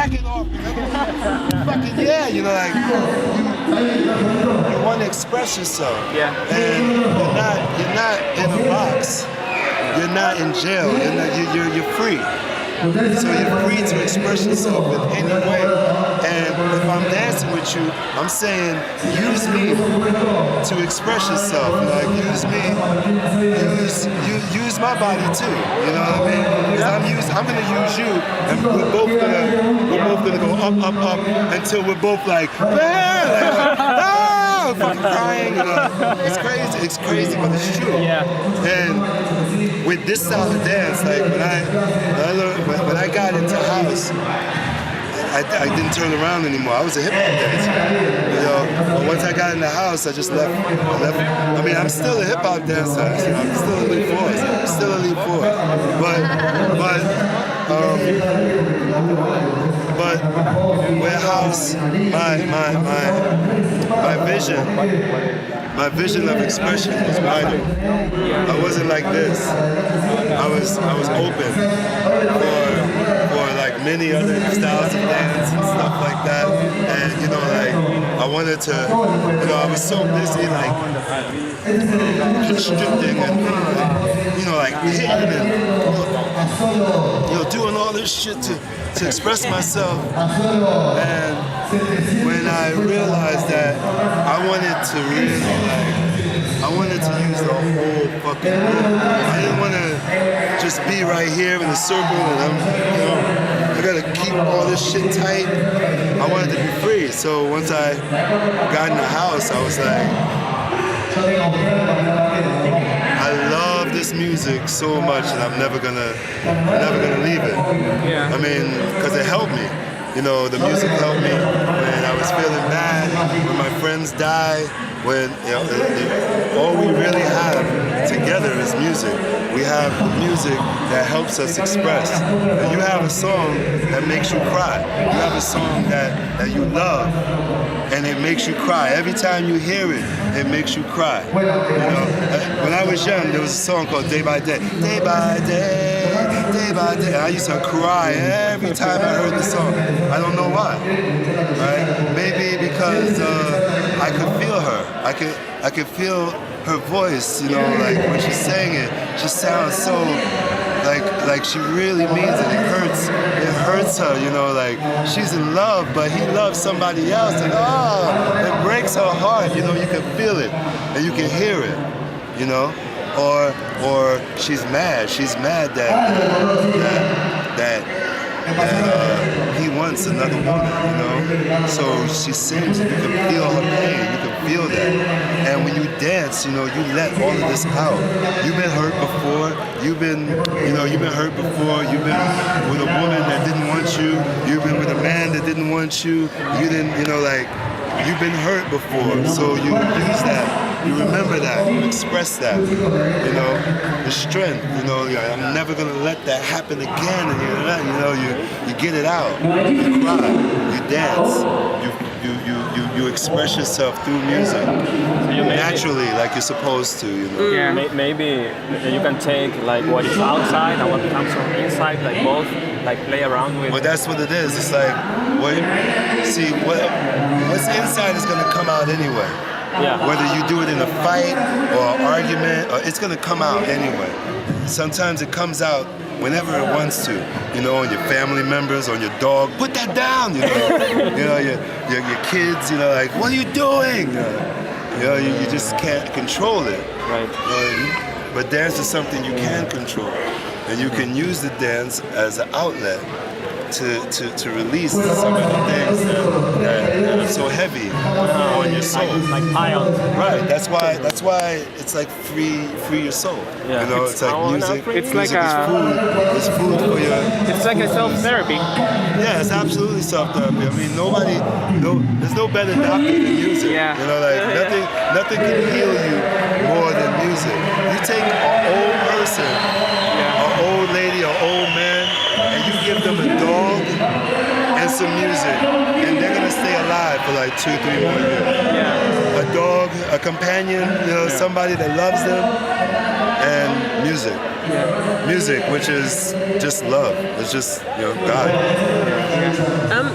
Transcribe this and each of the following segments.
jack it off. Fucking yeah, you know, like you want to express yourself. Yeah. And you're not in a box. You're not in jail. You're free. So you're free to express yourself in any way. And if I'm dancing with you, I'm saying use me to express yourself. Like use me, use my body too. You know what I mean? Because I'm gonna use you, and we're both gonna go up until we're both like, fucking crying. You know? It's crazy, but it's true. Yeah. And with this style of dance, like when I got into house, I didn't turn around anymore. I was a hip hop dancer, you know. But once I got in the house, I just left. I mean, I'm still a hip hop dancer. You know, I'm still elite force. But with house, my vision of expression was wider. I wasn't like this. I was open for like many other styles of dance and stuff like that. And you know, like I wanted to, you know, I was so busy like constricting and you know, like hitting and you know, doing all this shit to express myself. And when I realized that I wanted to really I wanted to use the whole fucking room. I didn't want to just be right here in the circle and I gotta keep all this shit tight. I wanted to be free. So once I got in the house, I was like, I love this music so much, and I'm never gonna leave it. Yeah. I mean, because it helped me. You know, the music helped me when I was feeling bad, when my friends died, when you know, all we really have together is music. We have the music that helps us express. And you have a song that makes you cry. You have a song that you love, and it makes you cry. Every time you hear it, it makes you cry. You know, when I was young, there was a song called Day by Day. Day by day, day by day. I used to cry every time I heard the song. I don't know why, right? Maybe because I could feel her. I could feel her voice, you know, like when she's saying it, she sounds so like she really means it. It hurts her, you know, like she's in love, but he loves somebody else, and it breaks her heart, you know, you can feel it, and you can hear it, you know, or she's mad that he wants another woman, you know? So she sings, you can feel her pain, you can feel that. And when you dance, you know, you let all of this out. You've been hurt before, you've been hurt before, you've been with a woman that didn't want you, you've been with a man that didn't want you, you didn't, you know, like, you've been hurt before, so you use that, you remember that, you express that, you know, the strength, you know, I'm never gonna let that happen again, and you know, you get it out, you cry, you dance, you express yourself through music, naturally, like you're supposed to, you know. Yeah. Maybe you can take like what is outside and what comes from inside, like both, like play around with. Well, that's what it is. It's like, what's inside is gonna come out anyway. Yeah. Whether you do it in a fight or an argument, or it's gonna come out anyway. Sometimes it comes out whenever it wants to, you know, on your family members, on your dog. Put that down, you know, your kids, you know, like, what are you doing? You know, you just can't control it. Right. But dance is something you can control, and you can use the dance as an outlet to release some of the things that are so heavy on your soul. Like ions. Right. That's why it's like free your soul. Yeah. You know, it's like music. It's music like is food for your. It's like a self-therapy. Yeah, it's absolutely self-therapy. I mean, there's no better doctor than music. Yeah. You know, like nothing can heal you more than music. You take an old person, an old lady, an old man, and you give them a dog and some music, and they're gonna stay alive for like 2-3 more years. Yeah. A dog, a companion, you know, somebody that loves them, and music. Music, which is just love. It's just, God.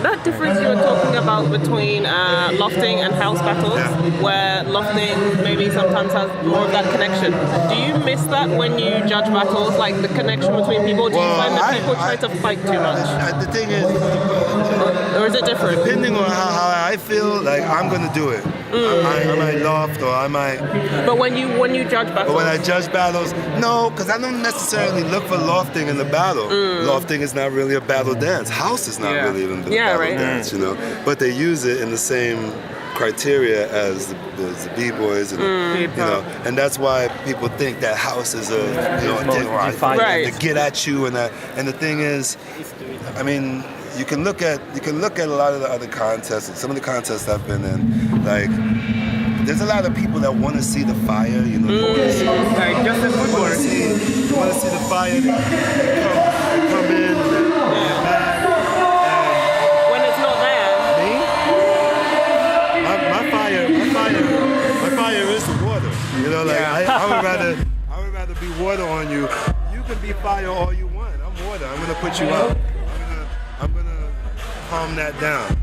That difference you were talking about between lofting and house battles, where lofting maybe sometimes has more of that connection. Do you miss that when you judge battles, like the connection between people? Do you find that people try to fight too much? The thing is, or is it different? Depending on how I feel, like I'm gonna do it. I might loft or I might. But when you judge battles. But when I judge battles, no, because I don't necessarily look for lofting in the battle. Lofting is not really a battle dance. House is not really even a battle dance, But they use it in the same criteria as the b-boys and and that's why people think that house is a to get at you and the thing is, I mean, you can look at a lot of the other contests, some of the contests I've been in, like there's a lot of people that want to see the fire, Like just the football. You want to see the fire. They come in. When it's not there. Me? My fire is the water. I would rather be water on you. You can be fire all you want. I'm water. I'm gonna put you out. I'm gonna calm that down.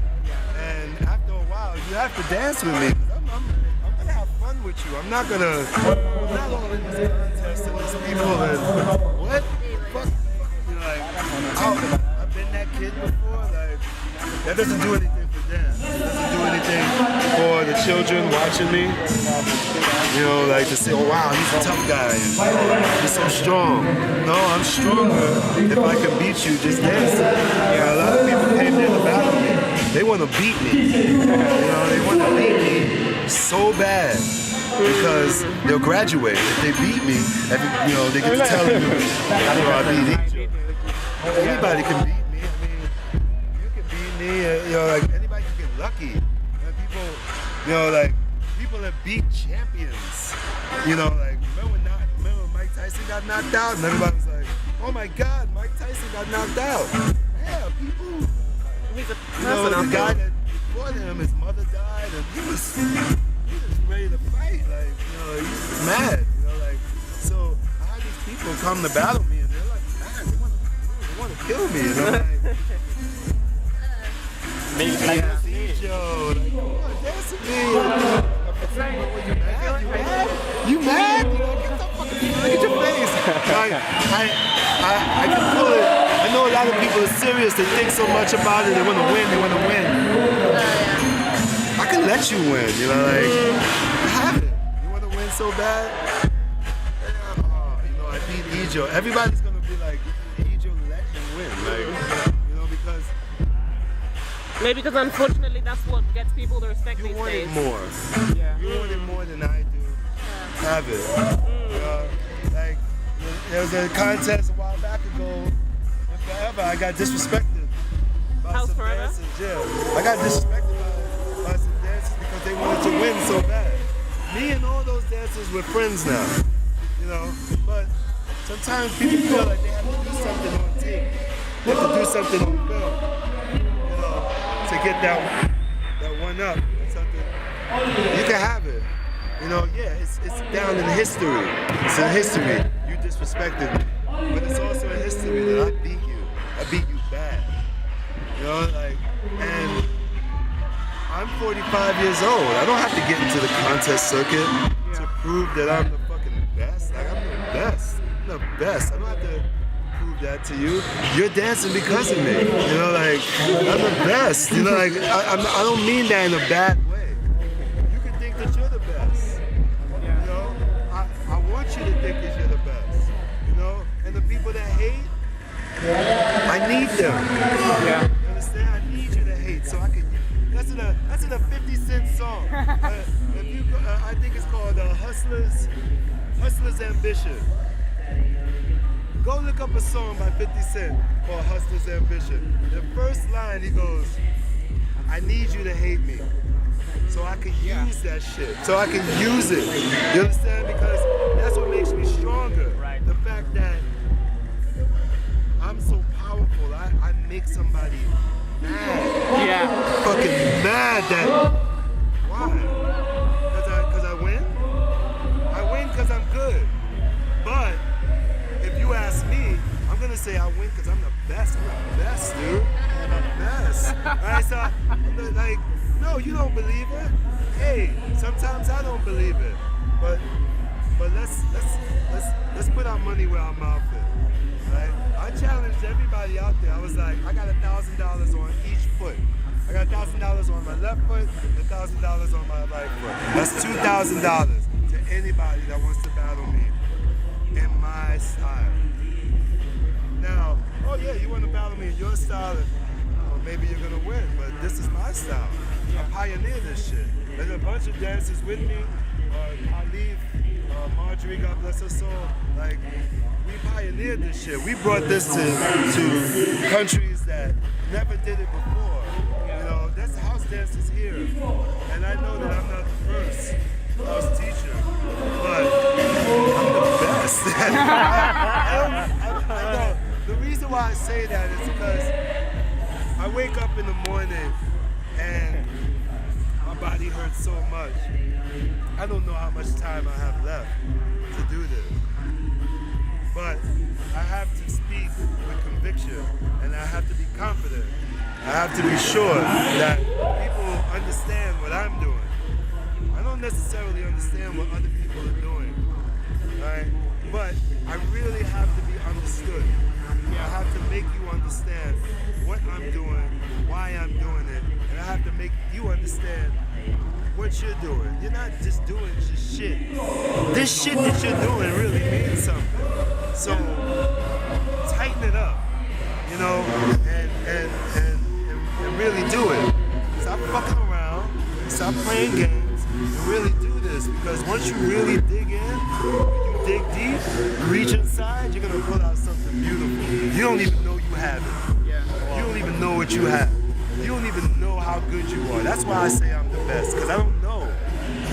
And after a while, you have to dance with me. I'm gonna have fun with you. I'm not all in this contest and these people and what? Fuck. I've been that kid before. Like that doesn't do anything for dance. It doesn't do anything for the children watching me. Like to say, oh wow, he's a tough guy. He's so strong. No, I'm stronger if I can beat you just dancing. A lot of people came there to battle me. They want to beat me. They want to beat me so bad because they'll graduate. If they beat me, they get to tell you, I beat EJOE. Anybody can beat me. I mean, you can beat me. Like anybody can get lucky. People that beat champions. Like remember when Mike Tyson got knocked out, and everybody was like, "Oh my God, Mike Tyson got knocked out." Yeah, people. The guy that before him, his mother died, and he was ready to fight. Like, he was mad. So I had these people come to battle me, and they're like, "Man, they want to kill me." EJOE, come on, dance with me. You mad? Get the fucking look at your face. I can pull it. I know a lot of people are serious. They think so much about it. They want to win. I can let you win. I have it. You want to win so bad? I beat EJOE. Everybody's gonna be like, EJOE let him win. Because. Maybe because unfortunately that's what gets people to respect these days. You want it more. Yeah. You want it more than I do. Have it. There was a contest a while back ago, and forever I got disrespected by some dancers. Yeah. I got disrespected by some dancers because they wanted to win so bad. Me and all those dancers were friends now. But sometimes people feel like they have to do something on tape. They have to do something on film. To get that one up or something. You can have it. It's down in history. It's in history. You disrespected me. But it's also in history that I beat you. I beat you bad. And I'm 45 years old. I don't have to get into the contest circuit to prove that I'm the fucking best. Like, I'm the best. I'm the best. I don't have to prove that to you. You're dancing because of me. I'm the best. I don't mean that in a bad way. You can think that you're the best. I want you to think that you're the best. And the people that hate, I need them. Yeah. You understand? I need you to hate so I can. That's in a 50 Cent song. I think it's called Hustler's Ambition. Go look up a song by 50 Cent called Hustler's Ambition. The first line, he goes, I need you to hate me so I can use that shit, so I can use it. You understand? Because that's what makes me stronger. Right. The fact that I'm so powerful, I make somebody mad. Yeah. Fucking mad that, why? Because I win? I win because I'm good. But say I win because I'm the best. I'm the best, dude. I'm the best. Right? So, like, no, you don't believe it. Hey, sometimes I don't believe it. But let's put our money where our mouth is. Right? I challenged everybody out there. I was like, I got $1,000 on each foot. I got $1,000 on my left foot, $1,000 on my right foot. That's $2,000 to anybody that wants to battle me in my style. Now, oh yeah, you want to battle me in your style, and maybe you're gonna win, but this is my style. I pioneered this shit. There's a bunch of dancers with me. Khalif, Marjorie, God bless her soul. Like, we pioneered this shit. We brought this to countries that never did it before. You know, there's house dancers here, and I know that I'm not the first house teacher, but I'm the best. The reason why I say that is because I wake up in the morning and my body hurts so much. I don't know how much time I have left to do this. But I have to speak with conviction, and I have to be confident. I have to be sure that people understand what I'm doing. I don't necessarily understand what other people are doing, right? But I really have to be understood. I have to make you understand what I'm doing, why I'm doing it, and I have to make you understand what you're doing. You're not just doing just shit. This shit that you're doing really means something. So tighten it up, you know, and really do it. Stop fucking around, stop playing games, and really do this. Because once you really dig in, you dig deep, you reach inside, you're gonna pull out something beautiful. You don't even know you have it. You don't even know what you have. You don't even know how good you are. That's why I say I'm the best, because I don't know.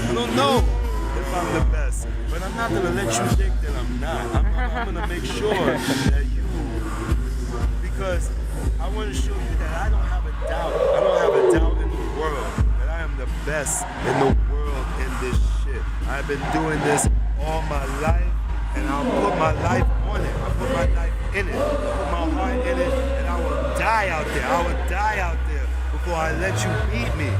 I don't know if I'm the best. But I'm not gonna let you think that I'm not. I'm gonna make sure that you, because I want to show you that I don't have a doubt. I don't have a doubt in the world that I am the best in the world in this shit. I've been doing this all my life, and I'll put my life on it. I'll put my life in it. I'll put my heart in it, and I will die out there. I will die out there before I let you beat me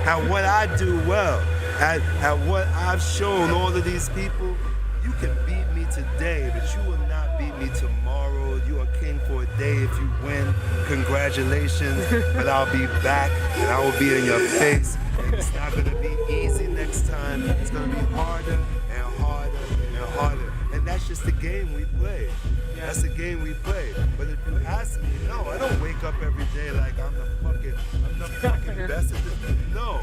at what I do well, at what I've shown all of these people. You can beat me today, but you will not beat me tomorrow. You are king for a day if you win. Congratulations, but I'll be back, and I will be in your face. And it's not gonna be easy next time. It's gonna be harder and harder and harder. And that's just the game we play. That's the game we play. But if you ask me, no, I don't wake up every day like I'm the fucking best at this. No,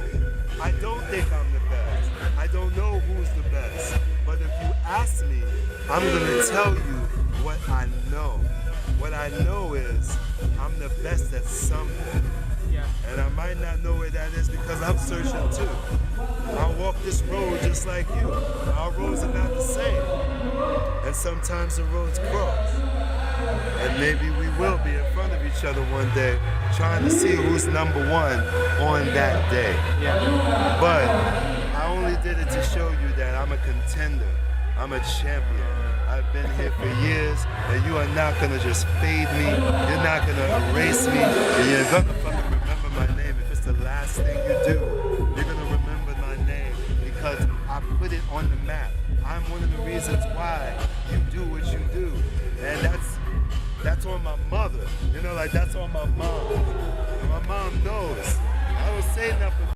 I don't think I'm the best. I don't know who's the best. But if you ask me, I'm gonna tell you what I know. What I know is I'm the best at something. And I might not know where that is because I'm searching too. I walk this road just like you. Our roads are not the same. And sometimes the roads cross. And maybe we will be in front of each other one day trying to see who's number one on that day. But I only did it to show you that I'm a contender. I'm a champion. I've been here for years, and you are not gonna just fade me. You're not gonna erase me. And you're gonna fucking remember my name. If it's the last thing you do, you're gonna remember my name because I put it on the map. I'm one of the reasons why you do what you do. And that's on my mother. You know, like that's on my mom. And my mom knows. I don't say nothing.